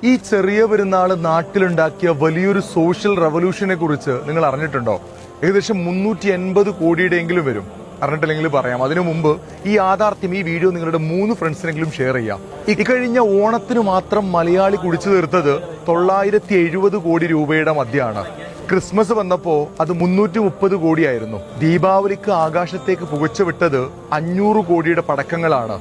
ഈ ചെറിയ പെരുന്നാൾ നാട്ടിലുണ്ടാക്കിയ വലിയൊരു സോഷ്യൽ റവല്യൂഷനെ കുറിച്ച് നിങ്ങൾ അറിഞ്ഞിട്ടുണ്ടോ? ഏകദേശം 380 കോടിയുടെയെങ്കിലും വരും. അറിഞ്ഞിട്ടില്ലെങ്കിൽ പറയാം. അതിനു മുമ്പ് ഈ യാഥാർത്ഥ്യം, ഈ വീഡിയോ നിങ്ങളുടെ 3 ഫ്രണ്ട്സിനെങ്കിലും ഷെയർ ചെയ്യാം. ഇക്കഴിഞ്ഞ ഓണത്തിന് മാത്രം മലയാളി കുടിച്ചു തീർത്തത് 970 കോടി രൂപയുടെ മദ്യമാണ്. ക്രിസ്മസ് വന്നപ്പോ അത് 330 കോടിയായിരുന്നു. ദീപാവലിക്ക് ആകാശത്തേക്ക് പുകച്ചുവിട്ടത് 500 കോടിയുടെ പടക്കങ്ങളാണ്.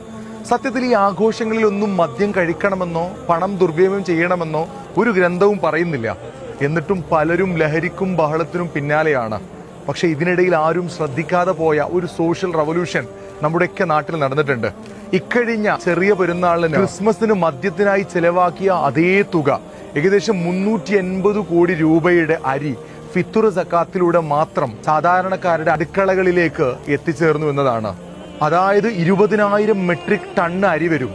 സത്യത്തിൽ ഈ ആഘോഷങ്ങളിലൊന്നും മദ്യം കഴിക്കണമെന്നോ പണം ദുർവ്യയം ചെയ്യണമെന്നോ ഒരു ഗ്രന്ഥവും പറയുന്നില്ല. എന്നിട്ടും പലരും ലഹരിക്കും ബഹളത്തിനും പിന്നാലെയാണ്. പക്ഷെ ഇതിനിടയിൽ ആരും ശ്രദ്ധിക്കാതെ പോയ ഒരു സോഷ്യൽ റവല്യൂഷൻ നമ്മുടെയൊക്കെ നാട്ടിൽ നടന്നിട്ടുണ്ട്. ഇക്കഴിഞ്ഞ ചെറിയ പെരുന്നാളിന് ക്രിസ്മസിന് മദ്യത്തിനായി ചെലവാക്കിയ അതേ തുക, ഏകദേശം 380 കോടി രൂപയുടെ അരി ഫിത്തുർ സക്കാത്തിലൂടെ മാത്രം സാധാരണക്കാരുടെ അടുക്കളകളിലേക്ക് എത്തിച്ചേർന്നു എന്നതാണ്. അതായത് 20,000 മെട്രിക് ടൺ അരി വരും.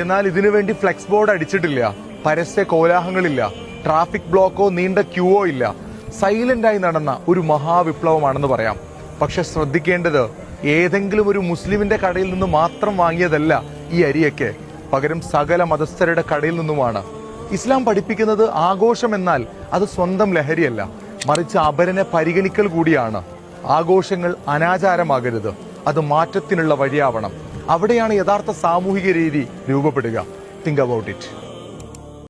എന്നാൽ ഇതിനുവേണ്ടി ഫ്ലെക്സ് ബോർഡ് അടിച്ചിട്ടില്ല, പരസ്യ കോലാഹലങ്ങളില്ല, ട്രാഫിക് ബ്ലോക്കോ നീണ്ട ക്യൂവോ ഇല്ല. സൈലന്റായി നടന്ന ഒരു മഹാവിപ്ലവമാണെന്ന് പറയാം. പക്ഷെ ശ്രദ്ധിക്കേണ്ടത്, ഏതെങ്കിലും ഒരു മുസ്ലിമിന്റെ കടയിൽ നിന്ന് മാത്രം വാങ്ങിയതല്ല ഈ അരിയൊക്കെ, പകരം സകല മതസ്ഥരുടെ കടയിൽ നിന്നുമാണ്. ഇസ്ലാം പഠിപ്പിക്കുന്നത് ആഘോഷം എന്നാൽ അത് സ്വന്തം ലഹരിയല്ല, മറിച്ച് അപരനെ പരിഗണിക്കൽ കൂടിയാണ്. ആഘോഷങ്ങൾ അനാചാരമാകരുത്, അത് മാറ്റത്തിനുള്ള വഴിയാവണം. അവിടെയാണ് യഥാർത്ഥ സാമൂഹിക രീതി രൂപപ്പെടുക. Think about it.